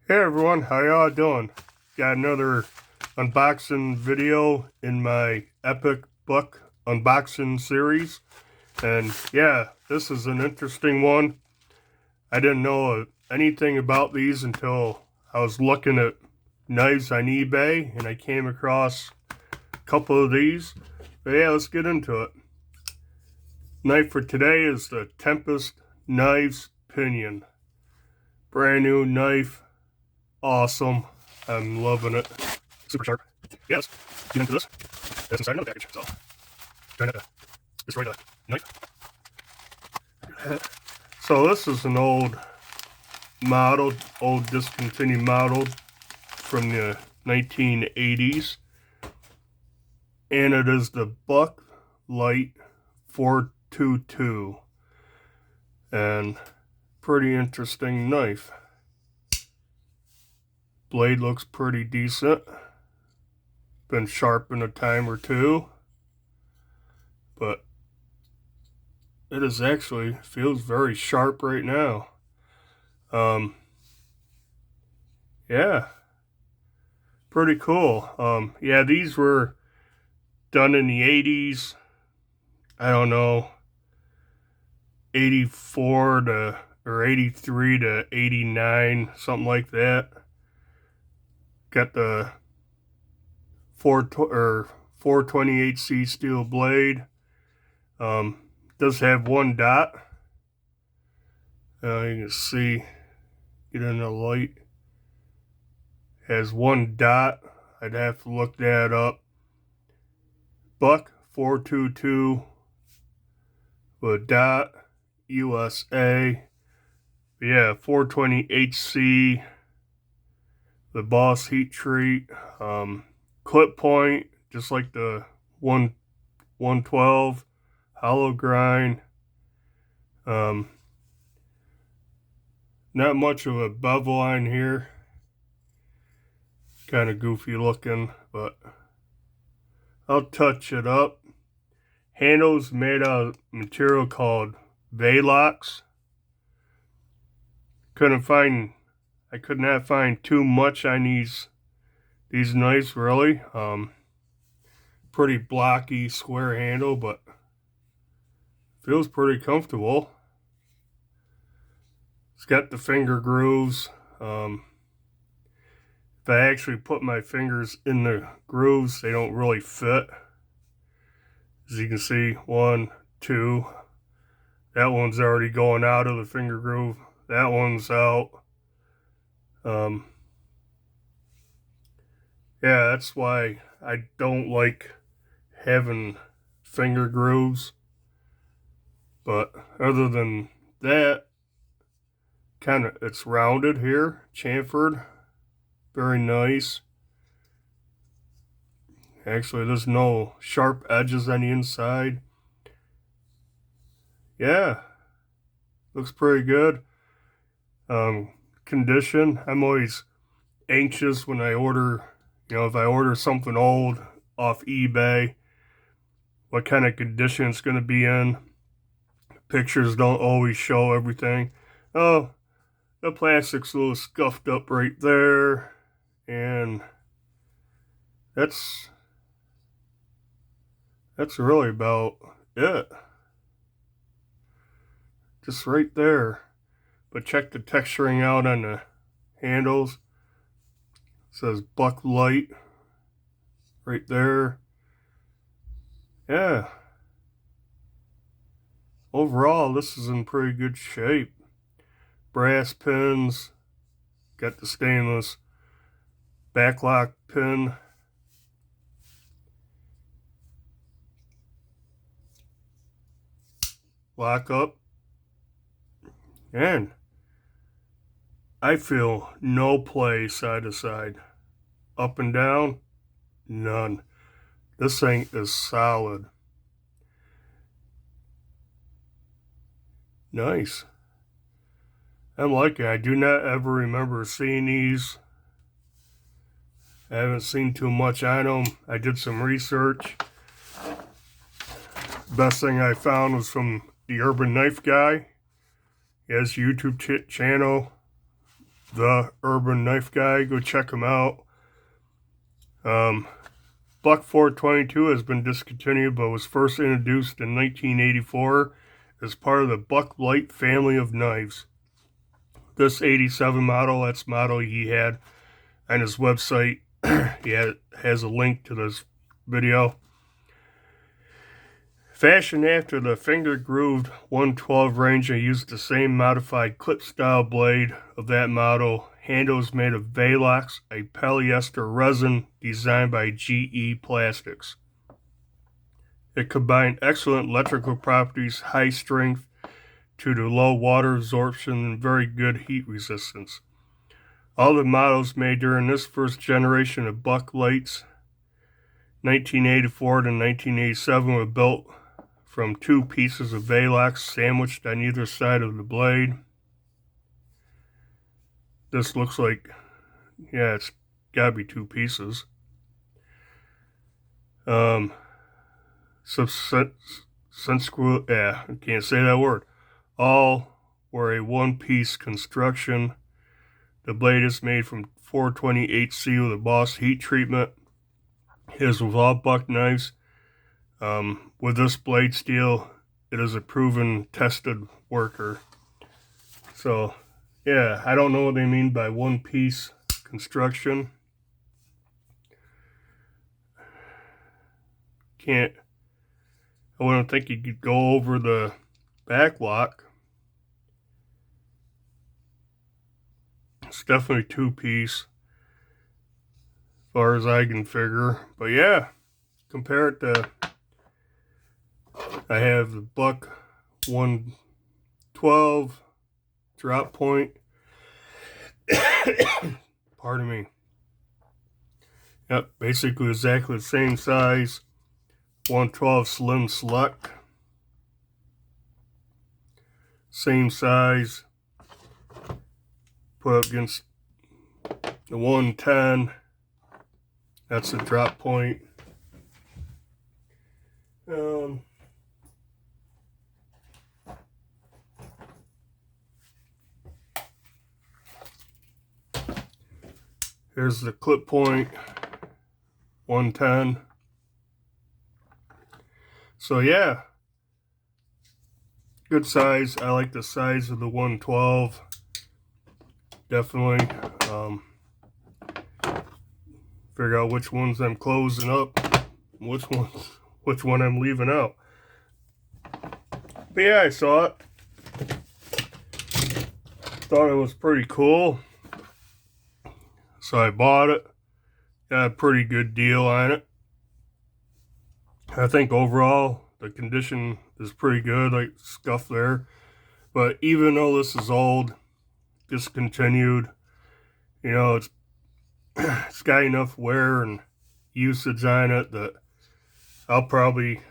Hey everyone, how y'all doing? Got another unboxing video in my epic book unboxing series. And yeah, this is an interesting one. I didn't know anything about these until I was looking at knives on eBay and I came across a couple of these. But yeah, let's get into it. Knife for today is the Tempest Knives Pinion. Brand new knife. Awesome. I'm loving it. Super sharp. Yes. Get into this. That's inside another package. So try not to destroy the knife. So this is an old model, old discontinued model from the 1980s. And it is the Buck Knives 422. And pretty interesting knife. Blade looks pretty decent. Been sharpened a time or two. But it is actually feels very sharp right now. Yeah. Pretty cool. Yeah, these were done in the 80s. I don't know. 84 to or 83 to 89, something like that. Got the 428C steel blade. Does have one dot. You can see, get in the light. Has one dot. I'd have to look that up. Buck 422 with dot USA. Yeah, 420HC. The Boss heat treat. Clip point, just like the 112. Hollow grind. Not much of a bevel on here. Kind of goofy looking, but I'll touch it up. Handles made out of material called Velox. I could not find too much on these knives really. Pretty blocky square handle, but feels pretty comfortable. It's got the finger grooves. If I actually put my fingers in the grooves, they don't really fit. As you can see, 1, 2. That one's already going out of the finger groove. That one's out. Yeah, that's why I don't like having finger grooves. But other than that, it's rounded here, chamfered. Very nice. Actually, there's no sharp edges on the inside. Yeah, looks pretty good. Condition, I'm always anxious when I order, if I order something old off eBay, what kind of condition it's going to be in. Pictures don't always show everything. Oh, the plastic's a little scuffed up right there, and that's really about it. Just right there. But check the texturing out on the handles. It says Bucklite right there. Yeah. Overall, this is in pretty good shape. Brass pins. Got the stainless backlock pin. Lock up. And I feel no play side to side. Up and down, none. This thing is solid. Nice. I'm liking it. I do not ever remember seeing these. I haven't seen too much on them. I did some research. Best thing I found was from the Urban Knife Guy. He has a YouTube channel. the Urban Knife Guy. Go check him out. Buck 422 has been discontinued, but was first introduced in 1984 as part of the Bucklite family of knives. This 87 model, that's the model he had on his website. He has a link to this video. Fashioned after the finger-grooved 112 range, they used the same modified clip-style blade of that model. Handle is made of Velox, a polyester resin designed by GE Plastics. It combined excellent electrical properties, high strength to the low water absorption, and very good heat resistance. All the models made during this first generation of Bucklites, 1984 to 1987, were built from 2 pieces of Velox sandwiched on either side of the blade. This looks like, yeah, it's gotta be 2 pieces. Yeah, I can't say that word. All were a 1-piece construction. The blade is made from 428C with a Boss heat treatment. As with all Buck knives, with this blade steel, it is a proven, tested worker. So, yeah, I don't know what they mean by 1-piece construction. I wouldn't think you could go over the back lock. It's definitely 2-piece, as far as I can figure. But yeah, compare it to, I have the Buck 112 drop point. Pardon me. Yep, basically exactly the same size. 112 Slim Select. Same size. Put up against the 110. That's the drop point. Here's the clip point, 110. So yeah, good size. I like the size of the 112. Definitely. Figure out which ones I'm closing up, which one I'm leaving out. But yeah, I saw it. Thought it was pretty cool. So I bought it. Got a pretty good deal on it. I think overall the condition is pretty good, like scuff there. But even though this is old, discontinued, you know, it's got enough wear and usage on it that I'll probably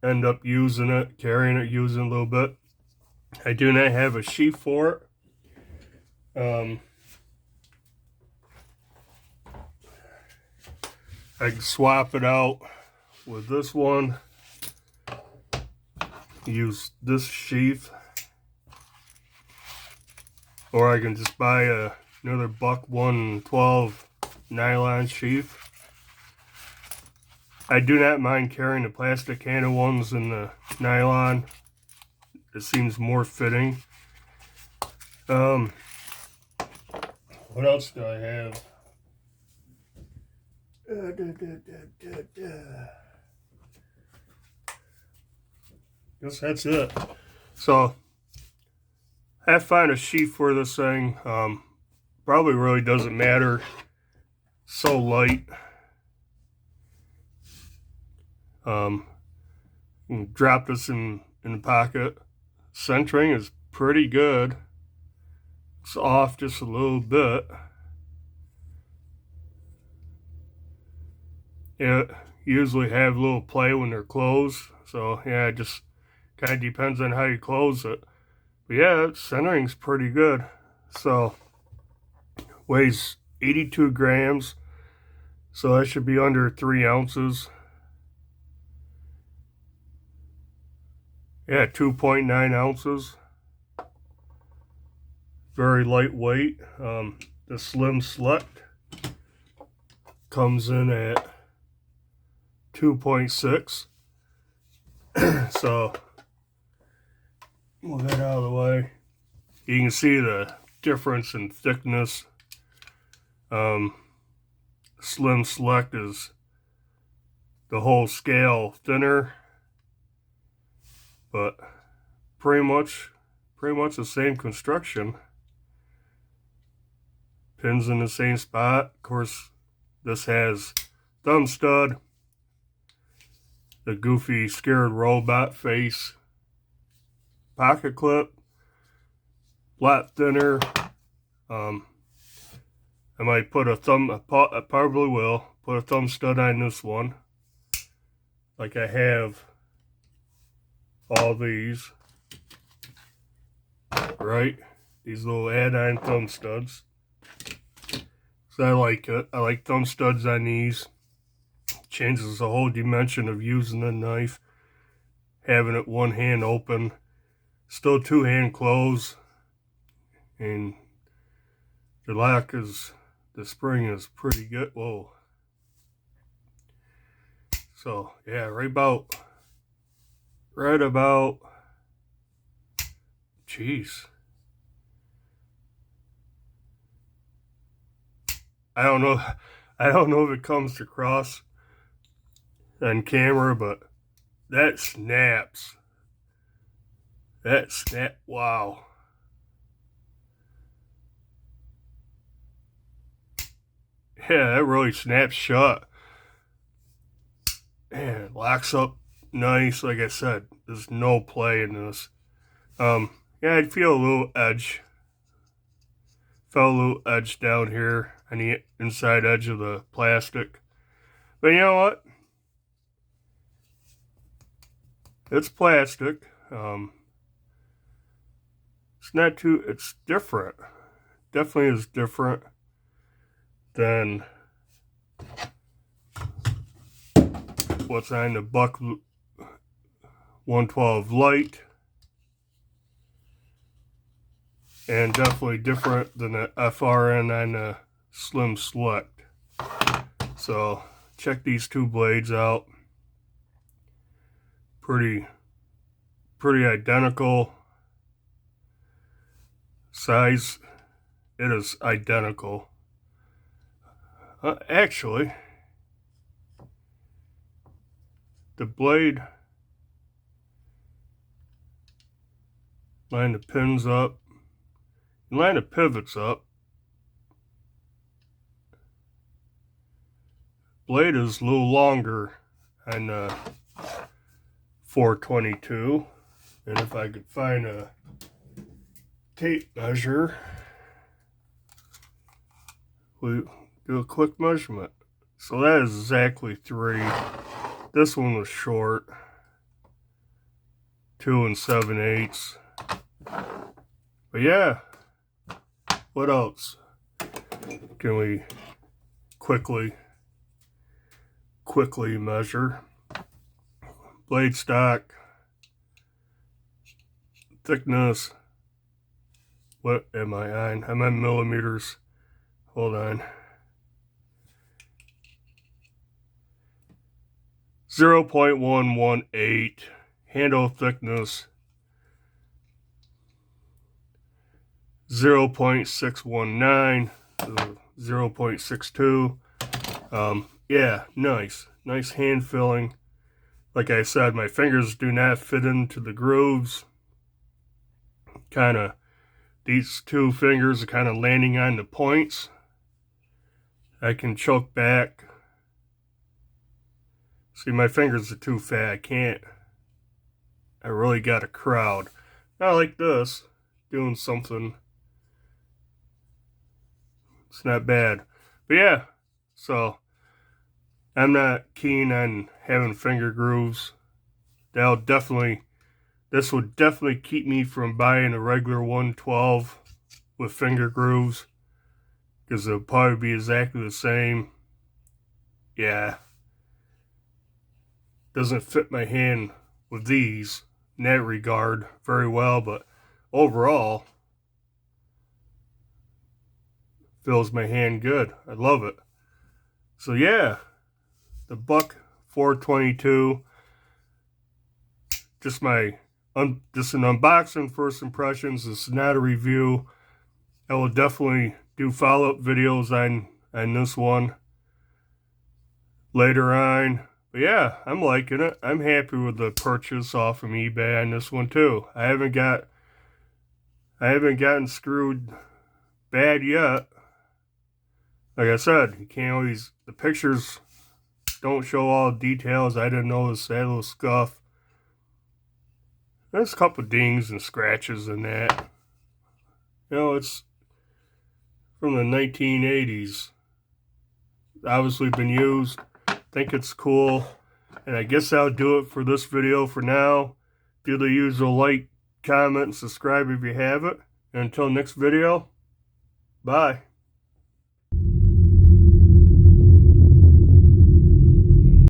end up using it, carrying it, using it a little bit. I do not have a sheath for it. I can swap it out with this one. Use this sheath. Or I can just buy another Buck 112 nylon sheath. I do not mind carrying the plastic handle ones in the nylon. It seems more fitting. What else do I have? Guess that's it. So, I have to find a sheath for this thing. Probably really doesn't matter. So light. Drop this in the pocket. Centering is pretty good. It's off just a little bit. Yeah, usually have a little play when they're closed. So yeah, it just kind of depends on how you close it. But yeah, centering's pretty good. So weighs 82 grams. So that should be under 3 ounces. Yeah, 2.9 ounces. very lightweight. The Slim Select comes in at 2.6. So move that out of the way. You can see the difference in thickness. Slim Select is the whole scale thinner, but pretty much the same construction. Pins in the same spot. Of course, this has thumb stud, the goofy scared robot face, pocket clip, lot thinner. I might put I probably will put a thumb stud on this one, like I have all these, right? These little add-on thumb studs. So I like it. I like thumb studs on these. Changes the whole dimension of using the knife. Having it one hand open, still two hand closed, and the spring is pretty good. Whoa. So yeah, right about, jeez. I don't know if it comes across on camera, but that snaps. Wow. Yeah, that really snaps shut. Man, it locks up nice. Like I said, there's no play in this. Yeah, I'd feel a little edge. Felt a little edge down here on the inside edge of the plastic. But you know what? It's plastic. It's different. Definitely is different than what's on the Buck 112 Light. And definitely different than the FRN on the Slim Select. So check these two blades out. Pretty identical. Size, it is identical. Actually, the blade, line the pins up, line the pivots up. Blade is a little longer on 422, and if I could find a tape measure, we do a quick measurement. So that is exactly 3. This one was short, 2 7/8. But yeah, what else can we quickly measure? Blade stock, thickness. What am I on? I'm on millimeters. Hold on. 0.118. Handle thickness 0.619. 0.62. Yeah, nice hand filling. Like I said, my fingers do not fit into the grooves. These two fingers are kind of landing on the points. I can choke back. See, my fingers are too fat. I can't. I really got a crowd. Not like this. Doing something. It's not bad. But yeah, so I'm not keen on having finger grooves. This would definitely keep me from buying a regular 112 with finger grooves, because it'll probably be exactly the same. Yeah. Doesn't fit my hand with these in that regard very well, but overall, feels my hand good. I love it. So yeah, the Buck 422. Just an unboxing, first impressions. This is not a review. I will definitely do follow-up videos on this one later on. But yeah, I'm liking it. I'm happy with the purchase off from eBay on this one too. I haven't gotten screwed bad yet. Like I said, you can't always, the pictures don't show all the details. I didn't notice that little scuff. There's a couple dings and scratches in that. You know, it's from the 1980s. Obviously been used. Think it's cool. And I guess I'll do it for this video for now. Do the usual like, comment, and subscribe if you haven't. And until next video, bye.